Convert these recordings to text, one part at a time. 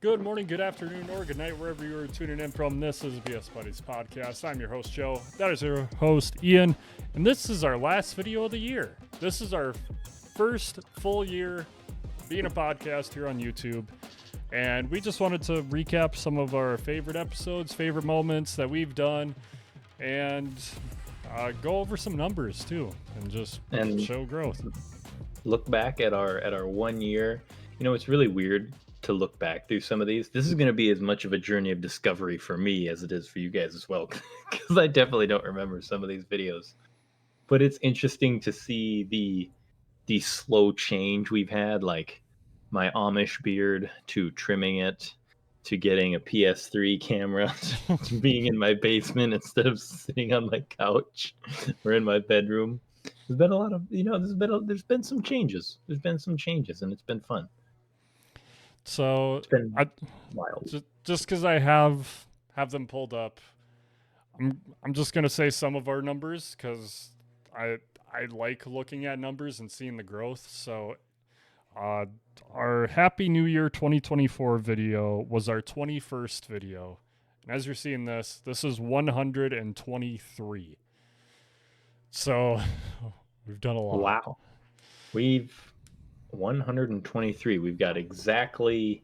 Good morning, good afternoon, or good night, wherever you are tuning in from. This is VS Buddies Podcast. I'm your host, Joe. That is your host, Ian. And this is our last video of the year. This is our first full year being a podcast here on YouTube. And we just wanted to recap some of our favorite episodes, favorite moments that we've done, and go over some numbers too, and just show growth. Look back at our 1 year. You know, it's really weird to look back through some of these. This is going to be as much of a journey of discovery for me as it is for you guys as well, because I definitely don't remember some of these videos. But it's interesting to see the slow change we've had, like my Amish beard to trimming it, to getting a PS3 camera, to being in my basement instead of sitting on my couch or in my bedroom. There's been a lot of, there's been some changes. There's been some changes, and it's been fun. So It's been wild. Just because I have them pulled up, I'm just gonna say some of our numbers because I like looking at numbers and seeing the growth. So our Happy New Year 2024 video was our 21st video, and as you're seeing this is 123. So we've done a lot. Wow. We've 123. We've got exactly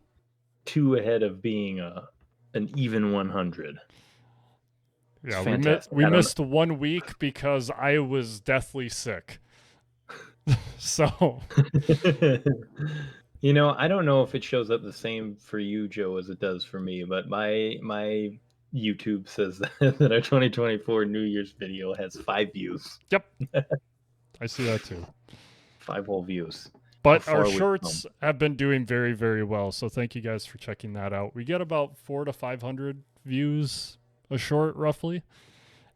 2 ahead of being an even 100. Yeah, we missed 1 week because I was deathly sick. So you know, I don't know if it shows up the same for you, Joe, as it does for me, but my YouTube says that our 2024 New Year's video has 5 views. Yep. I see that too. 5 whole views. But our shorts have been doing very, very well. So thank you guys for checking that out. We get about 400 to 500 views a short, roughly.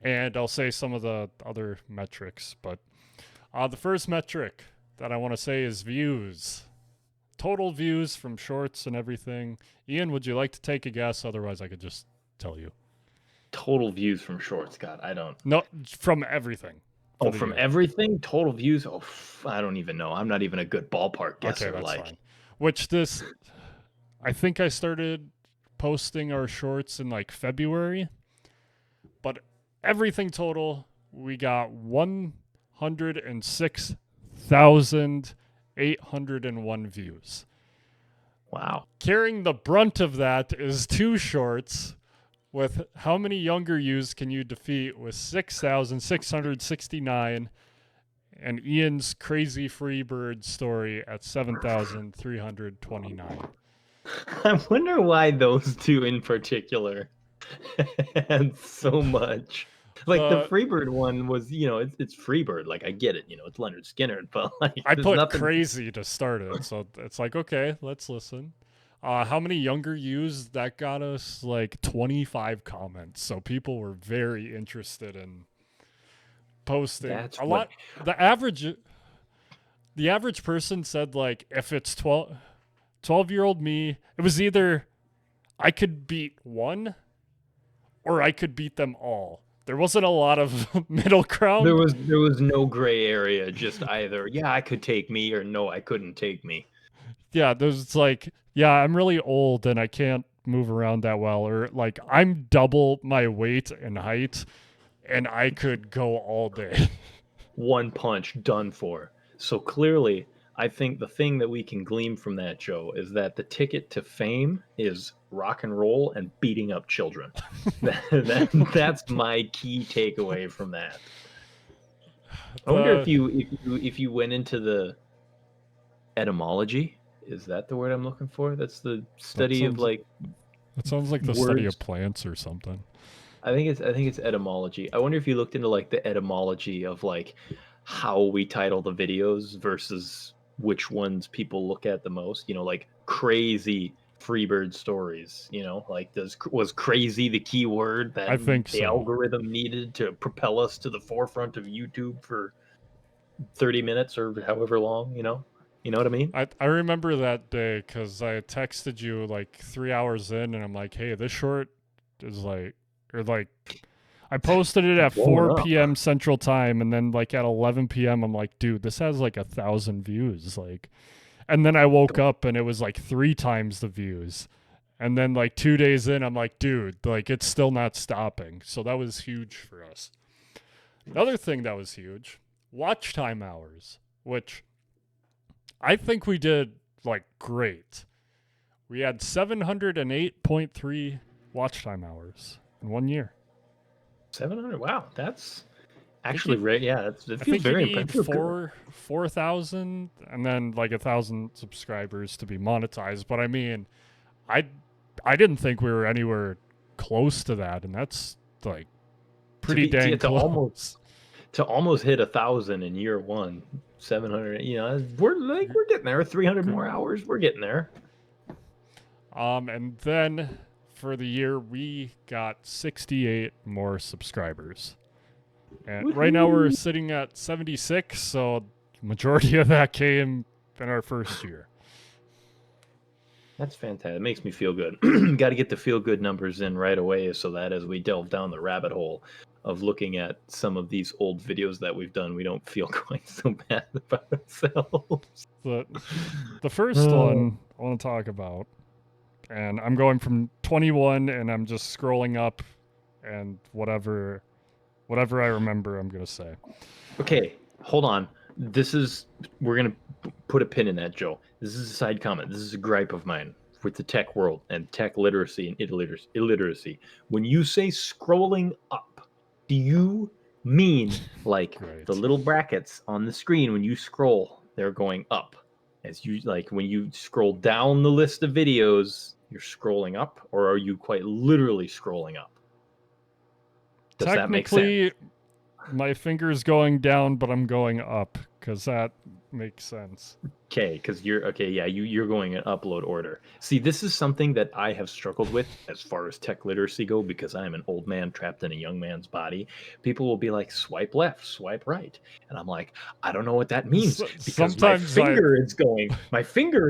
And I'll say some of the other metrics. But the first metric that I want to say is views. Total views from shorts and everything. Ian, would you like to take a guess? Otherwise, I could just tell you. Total views from shorts. God, I don't. No, from everything. Oh, from everything? Total views? Oh, I don't even know. I'm not even a good ballpark guesser. Okay, that's fine. Which I think I started posting our shorts in like February. But everything total, we got 106,801 views. Wow. Carrying the brunt of that is 2 shorts. With how many younger yous can you defeat with 6,669 and Ian's crazy Freebird story at 7,329. I wonder why those 2 in particular had so much. Like the Freebird one was, it's Freebird. Like I get it, it's Leonard Skinner, but like I put crazy to start it, so it's like okay, let's listen. How many younger yous? That got us like 25 comments. So people were very interested in posting. Lot. The average person said like if it's 12-year-old me, it was either I could beat one or I could beat them all. There wasn't a lot of middle ground. There was no gray area, just either yeah, I could take me or no, I couldn't take me. Yeah, there's like yeah, I'm really old and I can't move around that well, or like I'm double my weight and height and I could go all day. One punch, done for. So clearly, I think the thing that we can glean from that, Joe, is that the ticket to fame is rock and roll and beating up children. That's my key takeaway from that. I wonder if you went into the etymology. Is that the word I'm looking for? That's the study of like. That sounds like the study of plants or something. I think it's etymology. I wonder if you looked into like the etymology of like how we title the videos versus which ones people look at the most. Like crazy Freebird stories. Like was crazy the key word that I think the algorithm needed to propel us to the forefront of YouTube for 30 minutes or however long. You know what I mean? I remember that day because I texted you like 3 hours in, and I'm like, "Hey, this short is like." Or like, I posted it at 4 p.m. Central Time, and then like at 11 p.m. I'm like, dude, this has like 1,000 views. Like, and then I woke up and it was like 3 times the views, And then like 2 days in, I'm like, dude, like it's still not stopping. So that was huge for us. The other thing that was huge, watch time hours, which I think we did like great. We had 708.3 watch time hours in 1 year. 700. Wow, that's actually you- right. Yeah, it I feels think very you need impressive. 4,000 and then like 1,000 subscribers to be monetized. But I mean, I I didn't think we were anywhere close to that, and that's like pretty dang close. To almost hit 1,000 in year one. 700. You know, we're getting there. 300 more hours. We're getting there. And then for the year we got 68 more subscribers. And right now we're sitting at 76, so majority of that came in our first year. That's fantastic. It makes me feel good. Got to get the feel good numbers in right away so that as we delve down the rabbit hole of looking at some of these old videos that we've done, we don't feel quite so bad about ourselves. The first one I want to talk about, and I'm going from 21 and I'm just scrolling up and whatever I remember I'm going to say. Okay, hold on. We're going to put a pin in that, Joe. This is a side comment. This is a gripe of mine with the tech world and tech literacy and illiteracy. When you say scrolling up, do you mean like Right. the little brackets on the screen when you scroll, they're going up? As you like when you scroll down the list of videos, you're scrolling up, or are you quite literally scrolling up? Does that make sense? Technically, my finger's going down, but I'm going up because that makes sense. Okay, because you're okay. Yeah, you're going in upload order. See, this is something that I have struggled with as far as tech literacy go because I am an old man trapped in a young man's body. People will be like, swipe left, swipe right, and I'm like, I don't know what that means because my finger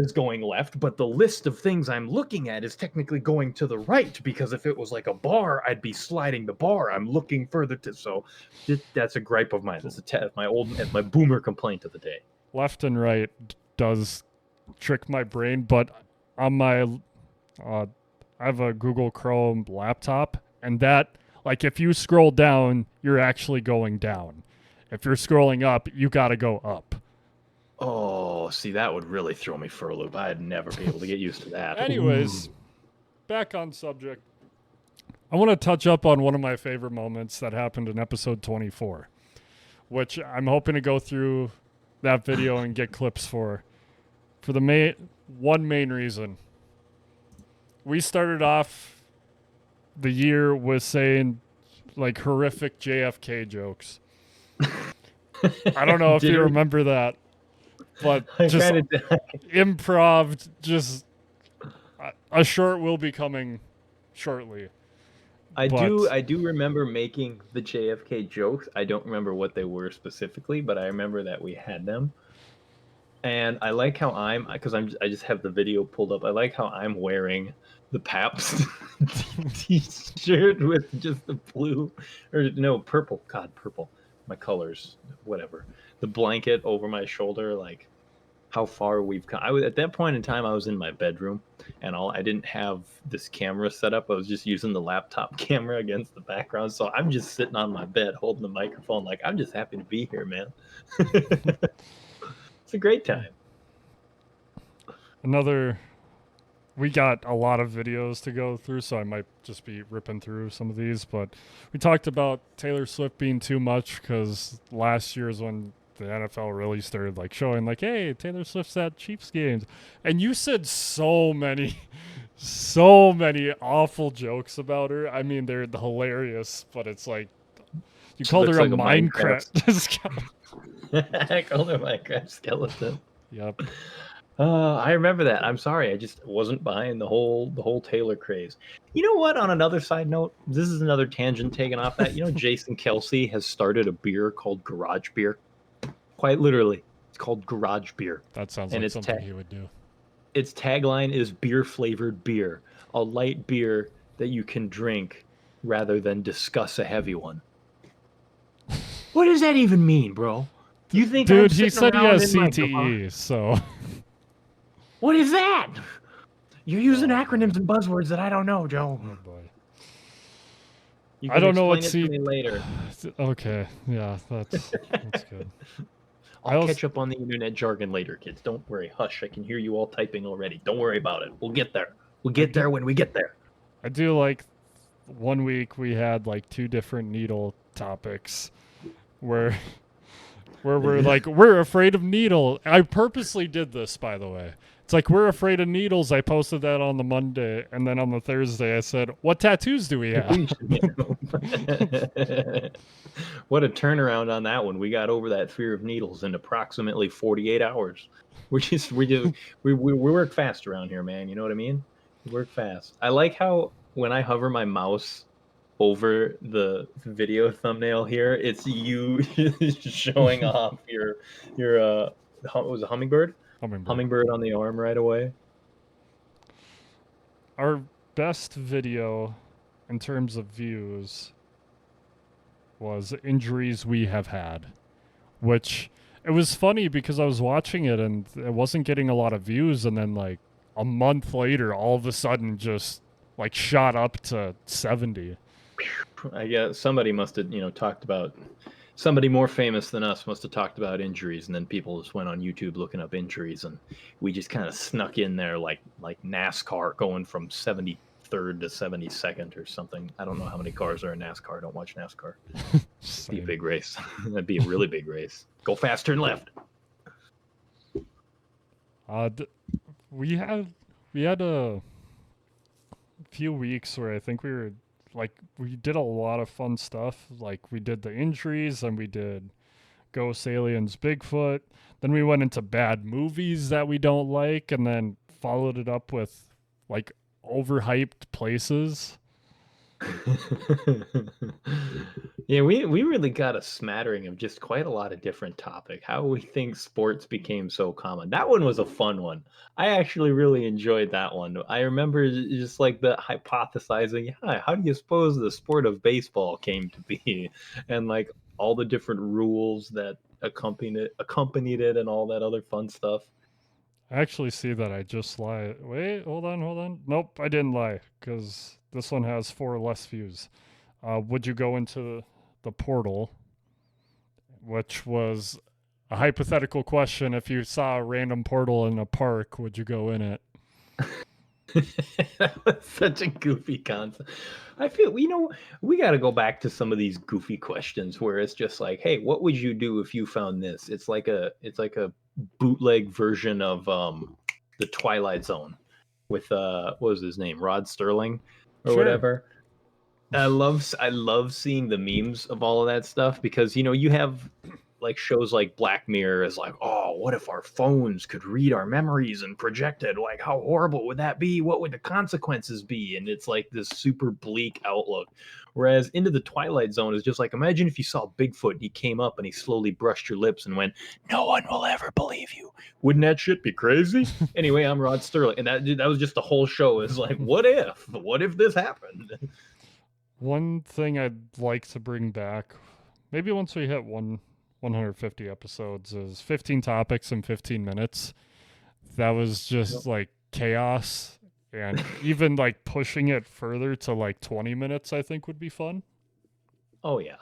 is going left, but the list of things I'm looking at is technically going to the right because if it was like a bar, I'd be sliding the bar. I'm looking further to. So that's a gripe of mine. That's my boomer complaint of the day. Left and right does trick my brain, but on my I have a Google Chrome laptop, and that, like, if you scroll down, you're actually going down. If you're scrolling up, you gotta go up. Oh, see, that would really throw me for a loop. I'd never be able to get used to that. Anyways, back on subject. I want to touch up on one of my favorite moments that happened in episode 24, which I'm hoping to go through that video and get clips for the one main reason. We started off the year with saying like horrific JFK jokes. I don't know if you remember that, but just improv, just a short will be coming shortly. I do remember making the JFK jokes. I don't remember what they were specifically, but I remember that we had them. And I like how I just have the video pulled up. I like how I'm wearing the Pabst t-shirt with just the blue or no purple. God, purple. My colors, whatever. The blanket over my shoulder, like how far we've come. At that point in time, I was in my bedroom, and I didn't have this camera set up. I was just using the laptop camera against the background. So I'm just sitting on my bed holding the microphone, like I'm just happy to be here, man. It's a great time. We got a lot of videos to go through, so I might just be ripping through some of these. But we talked about Taylor Swift being too much because last year is when the NFL really started like showing like, hey, Taylor Swift's at Chiefs games. And you said so many awful jokes about her. I mean, they're hilarious, but it's like you called her a Minecraft. I called her Minecraft skeleton. Yep. I remember that. I'm sorry, I just wasn't buying the whole Taylor craze. You know what? On another side note, this is another tangent taken off that. You know, Jason Kelsey has started a beer called Garage Beer. Quite literally, it's called Garage Beer. That sounds like something he would do. Its tagline is beer flavored beer, a light beer that you can drink rather than discuss a heavy one. What does that even mean, bro? You think, dude? He said he has CTE, so. What is that? You're using Oh, acronyms and buzzwords that I don't know, Joe. Oh boy. You I can don't know explain what it to me later. Okay, yeah, that's good. I I'll also catch up on the internet jargon later, kids. Don't worry. Hush, I can hear you all typing already. Don't worry about it. We'll get there. We'll get there when we get there. I do like 1 week we had like 2 different needle topics where we're like we're afraid of needle. I purposely did this, by the way. It's like we're afraid of needles. I posted that on the Monday, and then on the Thursday I said, "What tattoos do we have?" What a turnaround on that one. We got over that fear of needles in approximately 48 hours. We work fast around here, man. You know what I mean? We work fast. I like how when I hover my mouse over the video thumbnail here, it's you showing off your what was a hummingbird? Hummingbird on the arm right away. Our best video in terms of views was injuries we have had, which it was funny because I was watching it and it wasn't getting a lot of views, and then like a month later all of a sudden just like shot up to 70. I guess somebody must have, talked about somebody more famous than us must have talked about injuries, and then people just went on YouTube looking up injuries, and we just kind of snuck in there like NASCAR going from 73rd to 72nd or something. I don't know how many cars are in NASCAR. I don't watch NASCAR. It'd be a big race. That'd be a really big race. Go fast, turn left. We had a few weeks where I think we did a lot of fun stuff. Like we did the injuries, and we did Ghost Aliens Bigfoot. Then we went into bad movies that we don't like, and then followed it up with like overhyped places. Yeah, we really got a smattering of just quite a lot of different topic. How we think sports became so common. That one was a fun one. I actually really enjoyed that one. I remember just like the hypothesizing, yeah, how do you suppose the sport of baseball came to be? And like all the different rules that accompanied it and all that other fun stuff. I actually see that I just lied. Wait, hold on. Nope, I didn't lie because this one has 4 less views. Would you go into the portal, which was a hypothetical question? If you saw a random portal in a park, would you go in it? That was such a goofy concept. I feel, we got to go back to some of these goofy questions where it's just like, hey, what would you do if you found this? It's like a bootleg version of the Twilight Zone with what was his name, Rod Sterling or whatever. I love seeing the memes of all of that stuff because you have like shows like Black Mirror is like, oh, what if our phones could read our memories and project it? Like, how horrible would that be? What would the consequences be? And it's like this super bleak outlook. Whereas Into the Twilight Zone is just like, imagine if you saw Bigfoot and he came up and he slowly brushed your lips and went, no one will ever believe you. Wouldn't that shit be crazy? Anyway, I'm Rod Sterling. And that was just the whole show. Is like, what if this happened? One thing I'd like to bring back, maybe once we hit 150 episodes, is 15 topics in 15 minutes. That was just like chaos, and even like pushing it further to like 20 minutes I think would be fun. Oh yeah.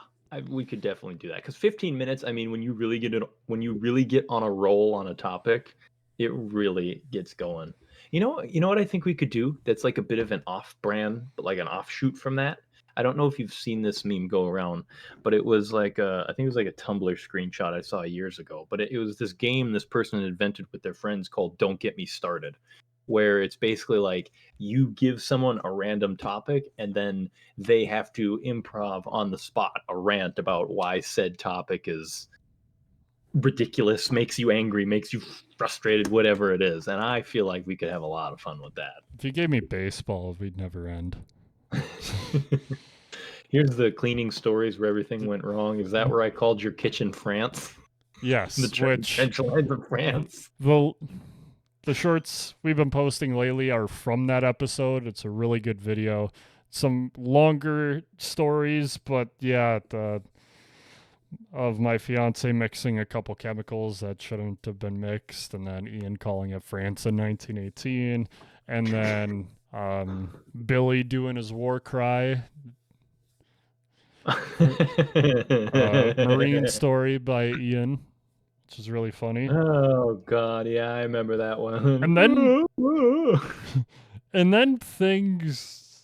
We could definitely do that because 15 minutes, I mean, when you really get on a roll on a topic, it really gets going. You know what I think we could do that's like a bit of an off-brand, but like an offshoot from that. I don't know if you've seen this meme go around, but it was like I think it was like a Tumblr screenshot I saw years ago. But it was this game this person invented with their friends called "Don't Get Me Started," where it's basically like you give someone a random topic and then they have to improv on the spot a rant about why said topic is ridiculous, makes you angry, makes you frustrated, whatever it is. And I feel like we could have a lot of fun with that. If you gave me baseball, we'd never end. Here's the cleaning stories where everything went wrong. Is that where I called your kitchen France? Yes, The trench lines of France. The shorts we've been posting lately are from that episode. It's a really good video. Some longer stories, but yeah, of my fiance mixing a couple chemicals that shouldn't have been mixed, and then Ian calling it France in 1918, And then Billy doing his war cry. Marine Story by Ian, which is really funny. Oh God, yeah, I remember that one. And then and then things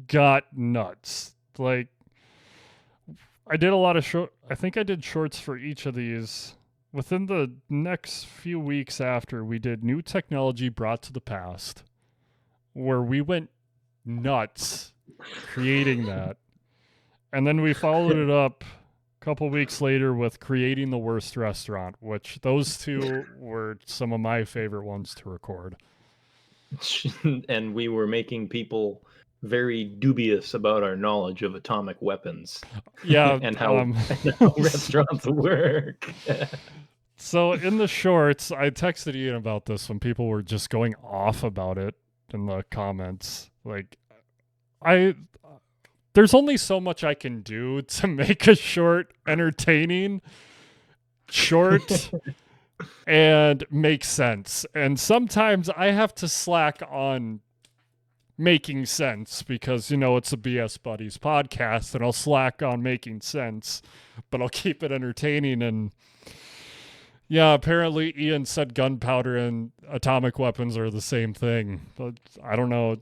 got nuts. Like I did a lot of I think I did shorts for each of these. Within the next few weeks after, we did New Technology Brought to the Past, where we went nuts creating that. And then we followed it up a couple weeks later with Creating the Worst Restaurant, which those two were some of my favorite ones to record. And we were making people very dubious about our knowledge of atomic weapons. Yeah. And how restaurants work. So in the shorts, I texted Ian about this when people were just going off about it in the comments. Like, there's only so much I can do to make a short entertaining, short, and make sense. And sometimes I have to slack on making sense because, you know, it's a BS Buddies podcast and I'll slack on making sense, but I'll keep it entertaining. And yeah, apparently Ian said gunpowder and atomic weapons are the same thing, but I don't know.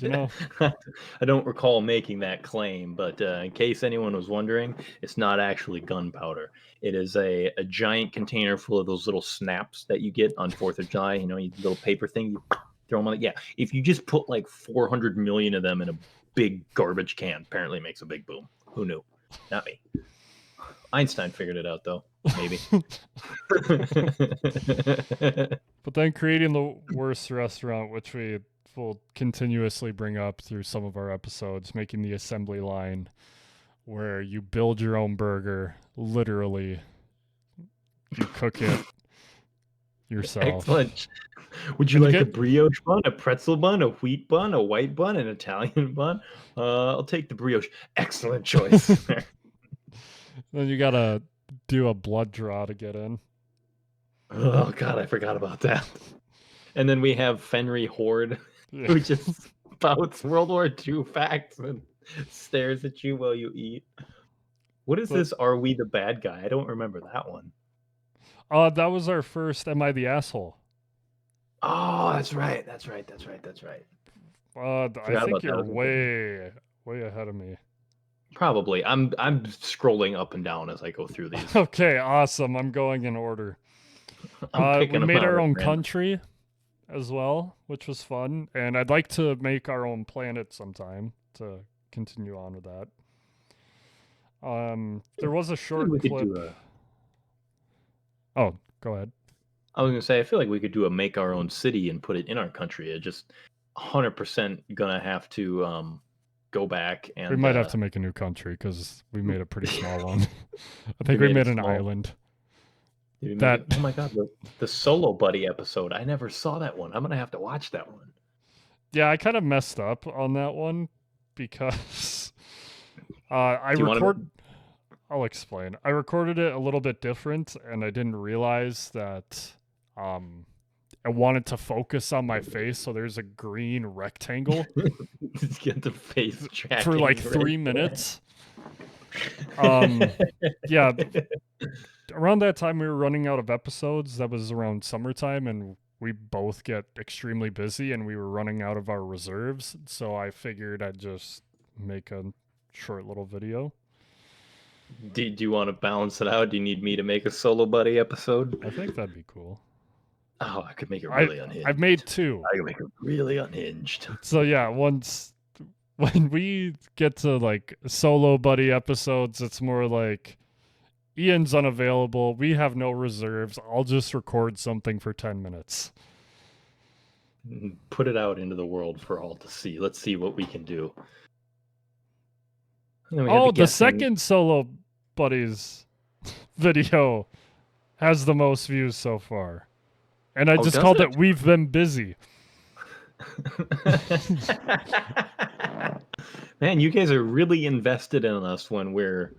You know, I don't recall making that claim, but in case anyone was wondering, it's not actually gunpowder. It is a giant container full of those little snaps that you get on 4th of July. You know, you little paper thing, you throw them on. Yeah, if you just put like 400 million of them in a big garbage can, apparently it makes a big boom. Who knew? Not me. Einstein figured it out, though. Maybe. But then Creating the Worst Restaurant, which we will continuously bring up through some of our episodes, making the assembly line where you build your own burger, literally. You cook it yourself. Excellent. Would you like a brioche bun, a pretzel bun, a wheat bun, a white bun, an Italian bun? I'll take the brioche. Excellent choice. Then you gotta do a blood draw to get in. Oh God, I forgot about that. And then we have Fenry Horde, who just spouts World War II facts and stares at you while you eat. What is this? Are we the bad guy? I don't remember that one. That was our first Am I the Asshole? Oh, that's right. That's right. I think you're way ahead of me. Probably. I'm scrolling up and down as I go through these. Okay, awesome. I'm going in order. We made our own country as well, which was fun, and I'd like to make our own planet sometime to continue on with that. There was a short clip. Oh, go ahead. I was gonna say, I feel like we could do a make our own city and put it in our country. It just 100% gonna have to go back and we might have to make a new country because we made a pretty small one. I think we made an island. Oh my God, the Solo Buddy episode. I never saw that one. I'm gonna have to watch that one. Yeah, I kind of messed up on that one because I'll explain. I recorded it a little bit different, and I didn't realize that I wanted to focus on my face, so there's a green rectangle. Just get the face tracking for like 3 minutes. Yeah. Around that time, we were running out of episodes. That was around summertime, and we both get extremely busy, and we were running out of our reserves. So I figured I'd just make a short little video. Do you want to balance it out? Do you need me to make a Solo Buddy episode? I think that'd be cool. Oh, I could make it really unhinged. I've made 2. I can make it really unhinged. So yeah, when we get to like Solo Buddy episodes, it's more like Ian's unavailable. We have no reserves. I'll just record something for 10 minutes. Put it out into the world for all to see. Let's see what we can do. The second Solo Buddies video has the most views so far. And I just called it We've Been Busy. Man, you guys are really invested in us when we're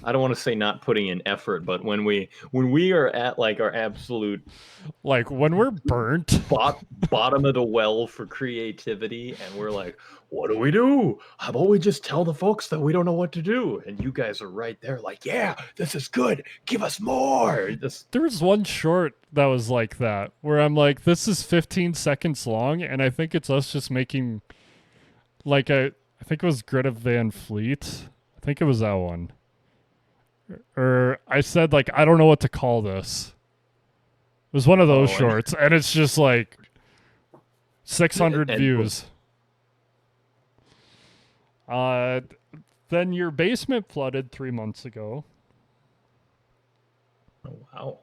I don't want to say not putting in effort, but when we are at like our absolute Like when we're burnt. bottom of the well for creativity, and we're like, what do we do? How about we just tell the folks that we don't know what to do? And you guys are right there, like, yeah, this is good. Give us more. There was one short that was like that, where I'm like, this is 15 seconds long, and I think it's us just making, like, I think it was Greta Van Fleet. I think it was that one. Or I said, like, I don't know what to call this. It was one of those shorts, and it's just like 600 views. Then your basement flooded 3 months ago. Oh, wow.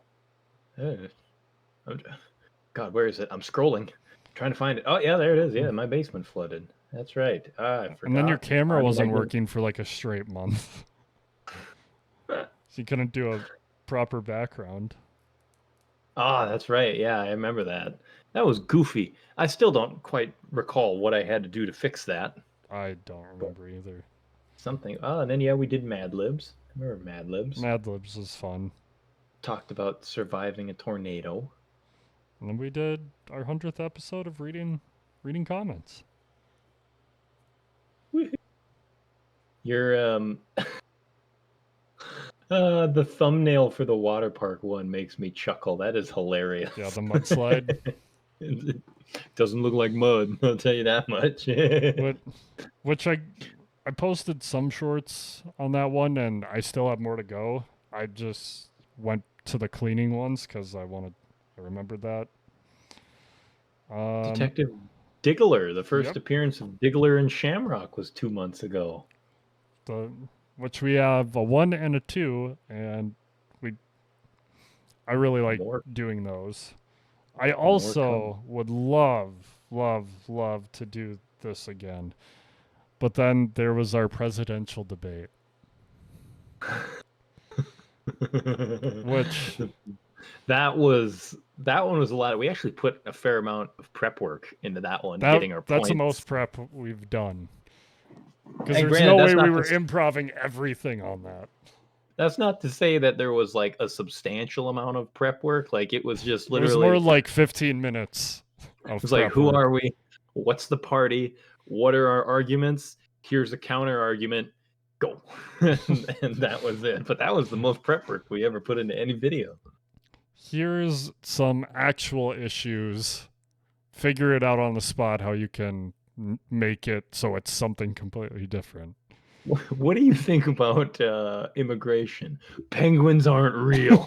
God, where is it? I'm scrolling, trying to find it. Oh, yeah, there it is. Yeah, my basement flooded. That's right. I forgot. And then your camera wasn't working for like a straight month. So you couldn't do a proper background. Ah, that's right. Yeah, I remember that. That was goofy. I still don't quite recall what I had to do to fix that. I don't remember either. Something. Oh, and then yeah, we did Mad Libs. I remember Mad Libs. Mad Libs was fun. Talked about surviving a tornado. And then we did our 100th episode of reading comments. Your the thumbnail for the water park one makes me chuckle. That is hilarious. Yeah, the mudslide. It doesn't look like mud, I'll tell you that much. Which I posted some shorts on that one, and I still have more to go. I just went to the cleaning ones because I remembered that. Detective Diggler, the first appearance of Diggler and Shamrock was 2 months ago. Which we have a 1 and a 2, and I really like doing those. I also would love to do this again. But then there was our presidential debate. Which that one was a lot. We actually put a fair amount of prep work into that one, getting our points. That's the most prep we've done. Because there's no way we were improving everything on that. That's not to say that there was like a substantial amount of prep work. Like it was just literally. It was more like 15 minutes. It was like, who are we? What's the party? What are our arguments? Here's a counter argument. Go. And that was it. But that was the most prep work we ever put into any video. Here's some actual issues. Figure it out on the spot how you can make it so it's something completely different. What do you think about immigration? Penguins aren't real.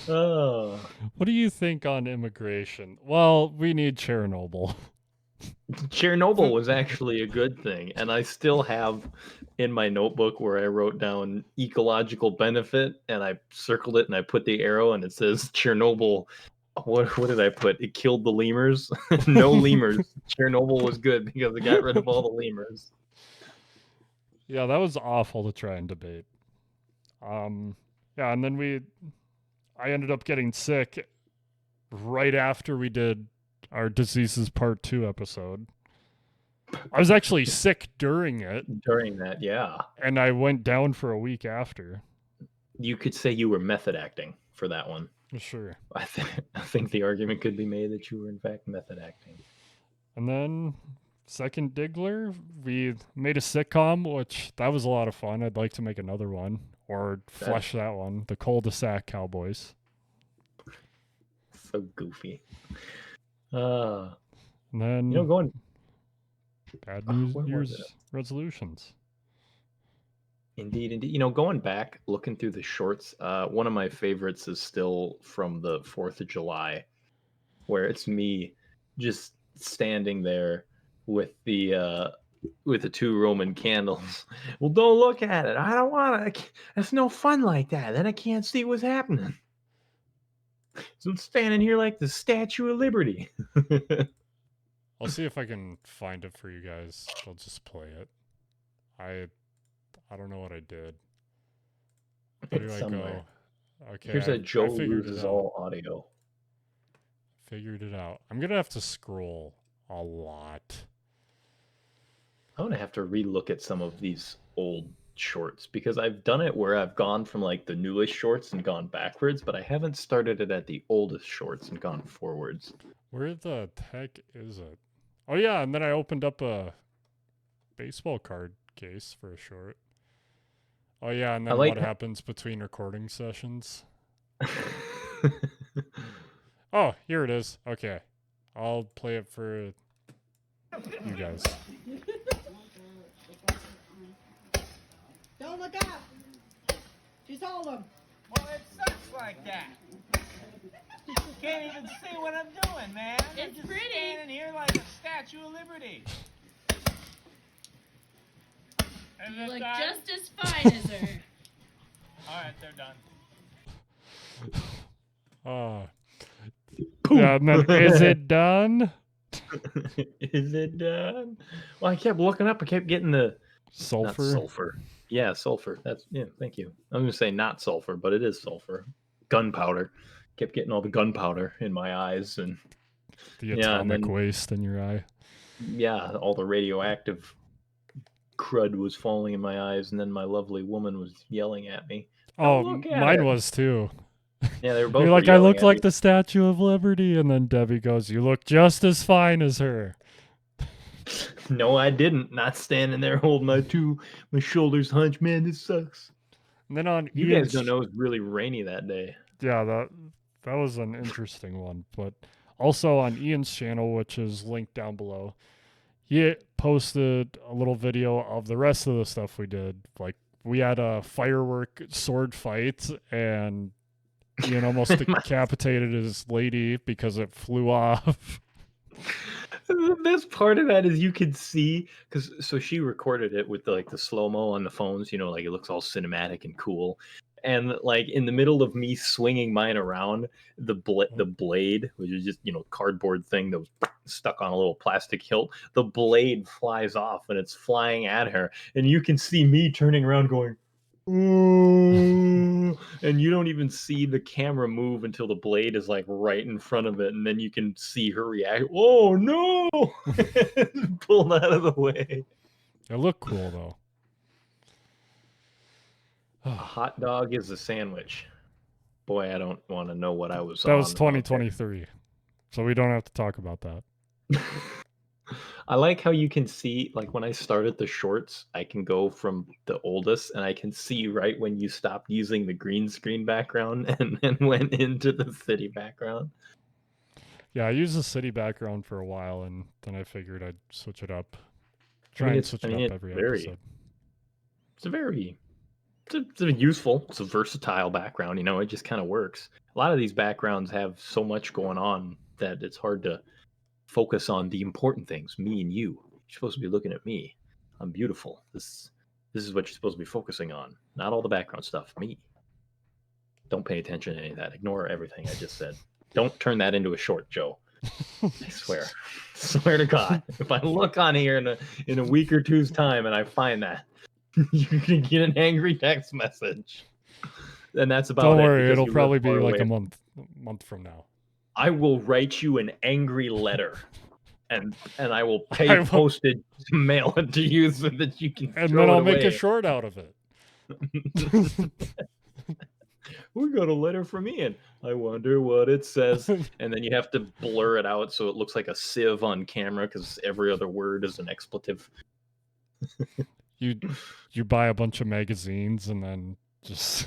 Oh. What do you think on immigration? Well, we need Chernobyl. Chernobyl was actually a good thing, and I still have in my notebook where I wrote down ecological benefit, and I circled it, and I put the arrow, and it says Chernobyl. What did I put? It killed the lemurs. No lemurs. Chernobyl was good because it got rid of all the lemurs. Yeah, that was awful to try and debate. Yeah, and then I ended up getting sick right after we did our Diseases Part 2 episode. I was actually sick during it. During that, yeah. And I went down for a week after. You could say you were method acting for that one. Sure. I think the argument could be made that you were in fact method acting. And then second Diggler, we made a sitcom, which that was a lot of fun. I'd like to make another one or flesh that one. The Cul-de-sac Cowboys. So goofy. And then going bad New Year's resolutions. Indeed. Going back, looking through the shorts, one of my favorites is still from the 4th of July, where it's me just standing there with the 2 Roman candles. Well, don't look at it. I don't want to. It's no fun like that. Then I can't see what's happening. So I'm standing here like the Statue of Liberty. I'll see if I can find it for you guys. I'll just play it. I don't know what I did. Where do I go? Okay. Here's a Joe loses all audio. Figured it out. I'm gonna have to scroll a lot. I'm gonna have to relook at some of these old shorts because I've done it where I've gone from like the newest shorts and gone backwards, but I haven't started it at the oldest shorts and gone forwards. Where the heck is it? Oh yeah, and then I opened up a baseball card case for a short. Oh yeah, and I then like. what happens between recording sessions? Oh, here it is. Okay. I'll play it for you guys. Don't look up. Just hold them. Well, it sucks like that. Can't even see what I'm doing, man. I'm It's just pretty. standing here like a Statue of Liberty. Is You it look done? just as fine as her. All right, they're done. Oh. Yeah, and then is it done? Is it done? Well, I kept looking up. I kept getting the Sulfur? Not sulfur. Yeah, sulfur. That's thank you. I'm gonna say not sulfur, but it is sulfur. Gunpowder. Kept getting all the gunpowder in my eyes, and The Yeah, and atomic then- waste in your eye. yeah, all the radioactive crud was falling in my eyes, and then my lovely woman was yelling at me. Oh, look at mine it. was too. Yeah, they were both. You're were like, I yelling look at like me. the Statue of Liberty. And then Debbie goes, you look just as fine as her. No, I didn't. Not standing there holding my shoulders hunched. Man, this sucks. And then on You Ian's, guys don't know it was really rainy that day. yeah, that was an interesting one. But also on Ian's channel, which is linked down below, he posted a little video of the rest of the stuff we did. Like we had a firework sword fight, and Ian almost decapitated his lady because it flew off. The best part of that is you could see because so she recorded it with like the slow mo on the phones, like it looks all cinematic and cool. And like in the middle of me swinging mine around, the blade, which is just cardboard thing that was stuck on a little plastic hilt, the blade flies off and it's flying at her, and you can see me turning around going, "Ooh," and you don't even see the camera move until the blade is like right in front of it, and then you can see her react. Oh no! Pulled out of the way. It looked cool though. A hot dog is a sandwich. Boy, I don't want to know what I was That on. was 2023. So we don't have to talk about that. I like how you can see, like when I started the shorts, I can go from the oldest and I can see right when you stopped using the green screen background and then went into the city background. Yeah, I used the city background for a while, and then I figured I'd switch it up. Try mean, and it's- switch I it mean, up it's every very- episode. It's a useful, it's a versatile background, it just kind of works. A lot of these backgrounds have so much going on that it's hard to focus on the important things, me and you. You're supposed to be looking at me. I'm beautiful. This is what you're supposed to be focusing on, not all the background stuff. Me. Don't pay attention to any of that. Ignore everything I just said. Don't turn that into a short, Joe. I swear. Swear to God. If I look on here in a week or two's time and I find that, you're gonna get an angry text message. And that's about Don't it. worry, because it'll you live probably be far like away. a month from now. I will write you an angry letter, and I will I pay will- postage to mail it to you so that you can. And throw then it I'll make a away. short out of it. We got a letter from Ian. I wonder what it says. And then you have to blur it out so it looks like a sieve on camera because every other word is an expletive. You buy a bunch of magazines and then just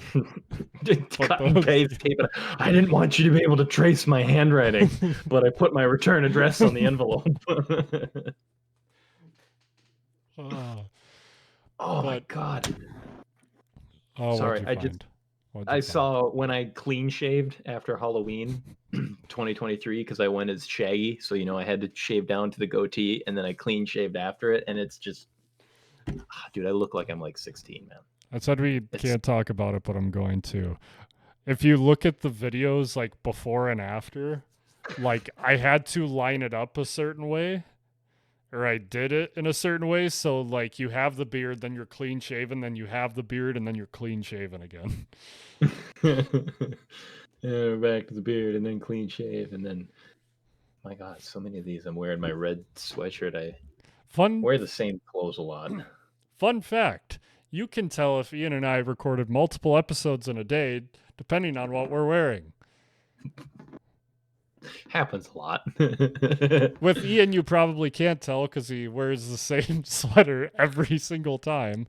Cut and those- paste tape it. I didn't want you to be able to trace my handwriting, but I put my return address on the envelope. oh, Oh my But- God. oh Sorry, what'd I you just- find? What'd I you find? saw when I clean shaved after Halloween 2023 because I went as Shaggy. So, I had to shave down to the goatee and then I clean shaved after it. And it's just, dude, I look like I'm like 16, man. I said we It's- can't talk about it, but I'm going to. If you look at the videos like before and after, like I had to line it up a certain way, or I did it in a certain way. So like you have the beard, then you're clean shaven, then you have the beard, and then you're clean shaven again. Yeah, back to the beard and then clean shave. And then, my God, so many of these. I'm wearing my red sweatshirt. Fun Wear the same clothes a lot. fun fact. You can tell if Ian and I recorded multiple episodes in a day depending on what we're wearing. Happens a lot. With Ian, you probably can't tell because he wears the same sweater every single time.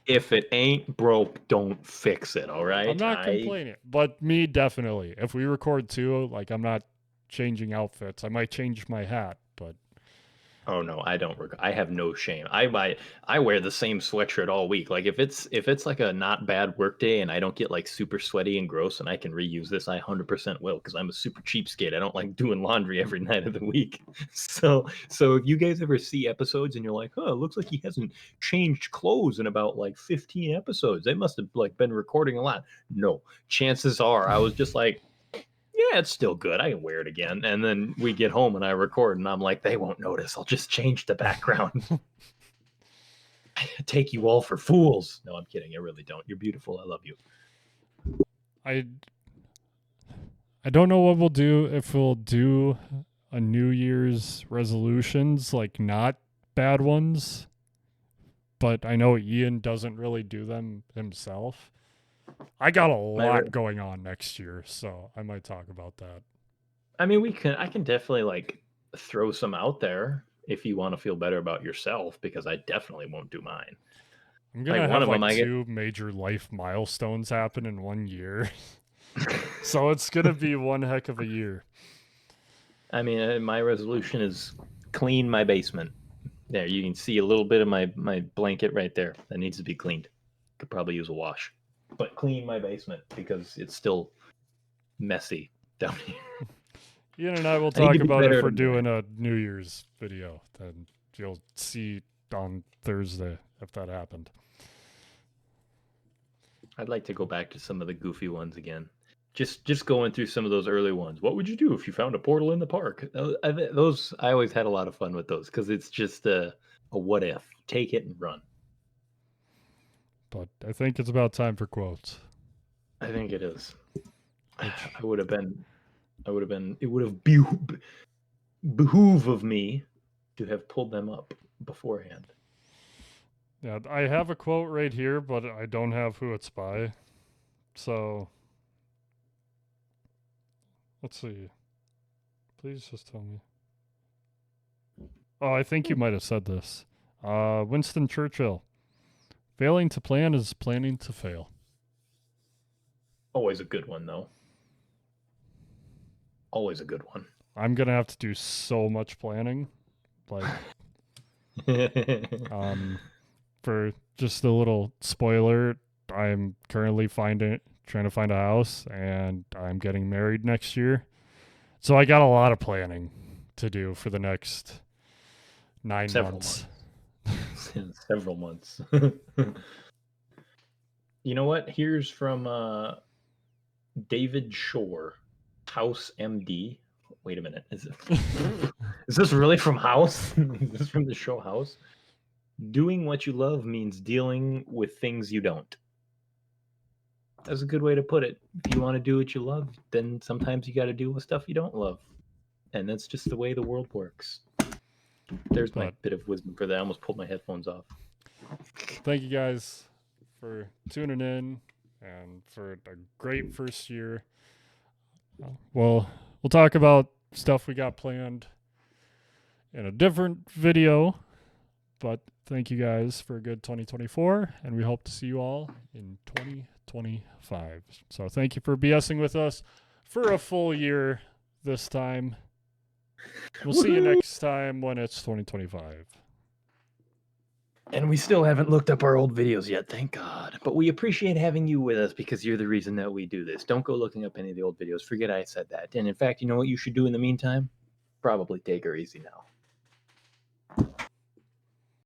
If it ain't broke, don't fix it, all right? I'm not complaining, but me definitely. If we record two, like I'm not changing outfits. I might change my hat, but Oh no, I don't. I have no shame. I wear the same sweatshirt all week. Like if it's like a not bad work day and I don't get like super sweaty and gross and I can reuse this, I 100% will because I'm a super cheapskate. I don't like doing laundry every night of the week. So if you guys ever see episodes and you're like, oh, it looks like he hasn't changed clothes in about like 15 episodes. They must have like been recording a lot. No, chances are I was just like, yeah, it's still good. I can wear it again. And then we get home and I record and I'm like, they won't notice. I'll just change the background. I take you all for fools. No, I'm kidding. I really don't. You're beautiful. I love you. I don't know what we'll do if we'll do a New Year's resolutions, like not bad ones. But I know Ian doesn't really do them himself. I got a lot going on next year, so I might talk about that. I mean, I can definitely like throw some out there if you want to feel better about yourself, because I definitely won't do mine. I'm gonna Like, one have of them, like I get- two major life milestones happen in 1 year, so it's gonna be one heck of a year. I mean, my resolution is clean my basement. There, you can see a little bit of my blanket right there that needs to be cleaned. Could probably use a wash, but clean my basement because it's still messy down here. Ian and I will I need talk to be about better if we're than doing a New Year's video. Then you'll see on Thursday if that happened. I'd like to go back to some of the goofy ones again. Just going through some of those early ones. What would you do if you found a portal in the park? Those I always had a lot of fun with those because it's just a what if. Take it and run. But I think it's about time for quotes. I think it is. Which- It would have behoove of me to have pulled them up beforehand. Yeah, I have a quote right here, but I don't have who it's by. So let's see. Please just tell me. Oh, I think you might have said this. Winston Churchill. Failing to plan is planning to fail. Always a good one, though. Always a good one. I'm gonna have to do so much planning. Like, for just a little spoiler, I'm currently trying to find a house, and I'm getting married next year. So I got a lot of planning to do for the next 9 months. Several months. You know what? Here's from David Shore, House MD. Wait a minute. Is this really from House? Is this from the show House? Doing what you love means dealing with things you don't. That's a good way to put it. If you want to do what you love, then sometimes you got to deal with stuff you don't love. And that's just the way the world works. There's my bit of wisdom for that. I almost pulled my headphones off. Thank you guys for tuning in and for a great first year. Well, we'll talk about stuff we got planned in a different video, but thank you guys for a good 2024, and we hope to see you all in 2025. So thank you for BSing with us for a full year this time. We'll see you next time when it's 2025. And we still haven't looked up our old videos yet, thank God. But we appreciate having you with us because you're the reason that we do this. Don't go looking up any of the old videos. Forget I said that. And in fact, you know what you should do in the meantime? Probably take her easy now.